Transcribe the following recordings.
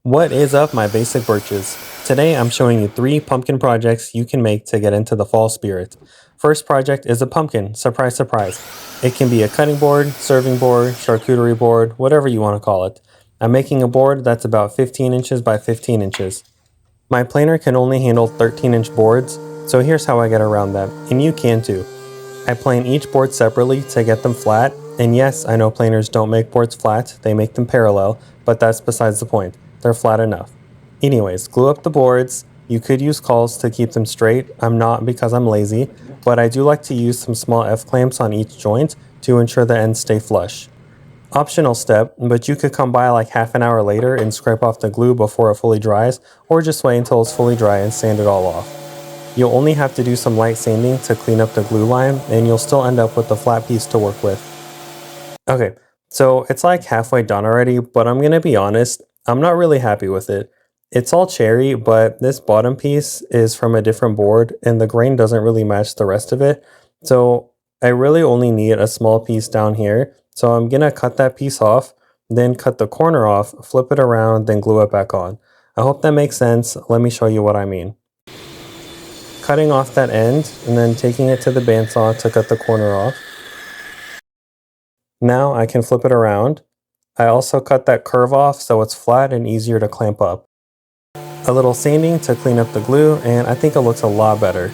What is up, my basic birches? Today I'm showing you 3 pumpkin projects you can make to get into the fall spirit. First project is a pumpkin, surprise surprise. It can be a cutting board, serving board, charcuterie board, whatever you want to call it. I'm making a board that's about 15 inches by 15 inches. My planer can only handle 13-inch boards, so here's how I get around that, and you can too. I plane each board separately to get them flat, and yes, I know planers don't make boards flat, they make them parallel, but that's besides the point. They're flat enough. Anyways, glue up the boards. You could use cauls to keep them straight. I'm not because I'm lazy, but I do like to use some small F-clamps on each joint to ensure the ends stay flush. Optional step, but you could come by like half an hour later and scrape off the glue before it fully dries, or just wait until it's fully dry and sand it all off. You'll only have to do some light sanding to clean up the glue line, and you'll still end up with a flat piece to work with. Okay, so it's like halfway done already, but I'm gonna be honest, I'm not really happy with it. It's all cherry, but this bottom piece is from a different board and the grain doesn't really match the rest of it. So I really only need a small piece down here. So I'm gonna cut that piece off, then cut the corner off, flip it around, then glue it back on. I hope that makes sense. Let me show you what I mean. Cutting off that end and then taking it to the bandsaw to cut the corner off. Now I can flip it around. I also cut that curve off so it's flat and easier to clamp up. A little sanding to clean up the glue, and I think it looks a lot better.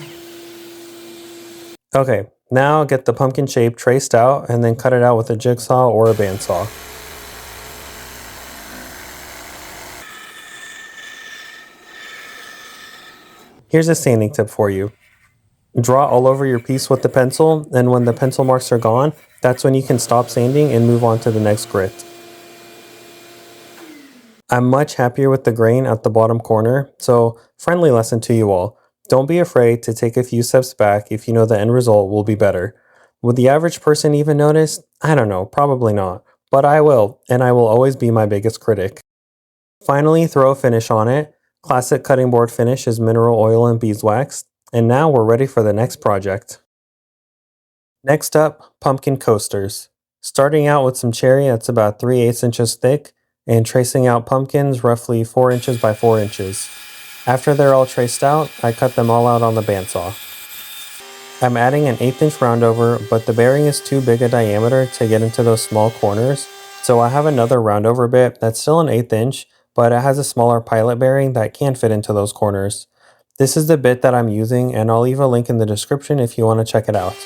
Okay, now get the pumpkin shape traced out and then cut it out with a jigsaw or a bandsaw. Here's a sanding tip for you. Draw all over your piece with the pencil, and when the pencil marks are gone, that's when you can stop sanding and move on to the next grit. I'm much happier with the grain at the bottom corner, so friendly lesson to you all. Don't be afraid to take a few steps back if you know the end result will be better. Would the average person even notice? I don't know, probably not. But I will, and I will always be my biggest critic. Finally, throw a finish on it. Classic cutting board finish is mineral oil and beeswax. And now we're ready for the next project. Next up, pumpkin coasters. Starting out with some cherry that's about 3/8 inches thick, and tracing out pumpkins roughly 4 inches by 4 inches. After they're all traced out, I cut them all out on the bandsaw. I'm adding an 1/8 inch roundover, but the bearing is too big a diameter to get into those small corners, so I have another roundover bit that's still an 1/8 inch, but it has a smaller pilot bearing that can fit into those corners. This is the bit that I'm using, and I'll leave a link in the description if you want to check it out.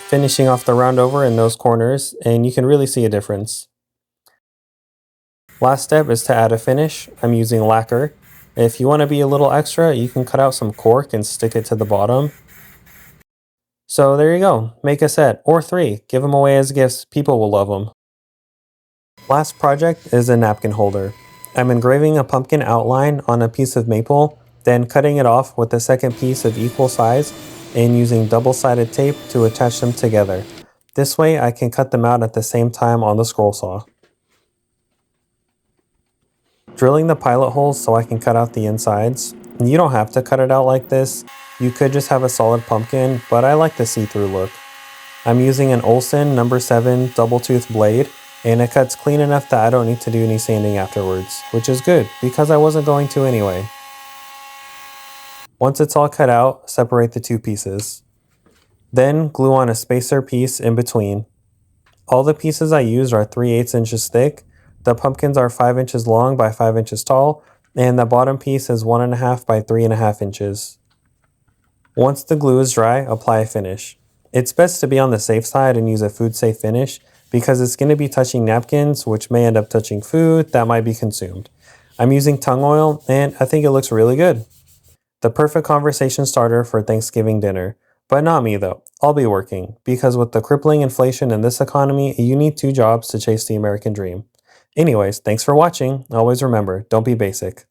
Finishing off the roundover in those corners, and you can really see a difference. Last step is to add a finish. I'm using lacquer. If you want to be a little extra, you can cut out some cork and stick it to the bottom. So there you go. Make a set, or 3. Give them away as gifts. People will love them. Last project is a napkin holder. I'm engraving a pumpkin outline on a piece of maple, then cutting it off with a second piece of equal size and using double-sided tape to attach them together. This way I can cut them out at the same time on the scroll saw. Drilling the pilot holes so I can cut out the insides. You don't have to cut it out like this. You could just have a solid pumpkin, but I like the see-through look. I'm using an Olsen No. 7 double-tooth blade, and it cuts clean enough that I don't need to do any sanding afterwards, which is good because I wasn't going to anyway. Once it's all cut out, separate the 2 pieces. Then glue on a spacer piece in between. All the pieces I used are 3/8 inches thick. The pumpkins are 5 inches long by 5 inches tall, and the bottom piece is 1.5 by 3.5 inches. Once the glue is dry, apply a finish. It's best to be on the safe side and use a food-safe finish because it's going to be touching napkins, which may end up touching food that might be consumed. I'm using tung oil, and I think it looks really good. The perfect conversation starter for Thanksgiving dinner. But not me though. I'll be working, because with the crippling inflation in this economy, you need 2 jobs to chase the American dream. Anyways, thanks for watching. Always remember, don't be basic.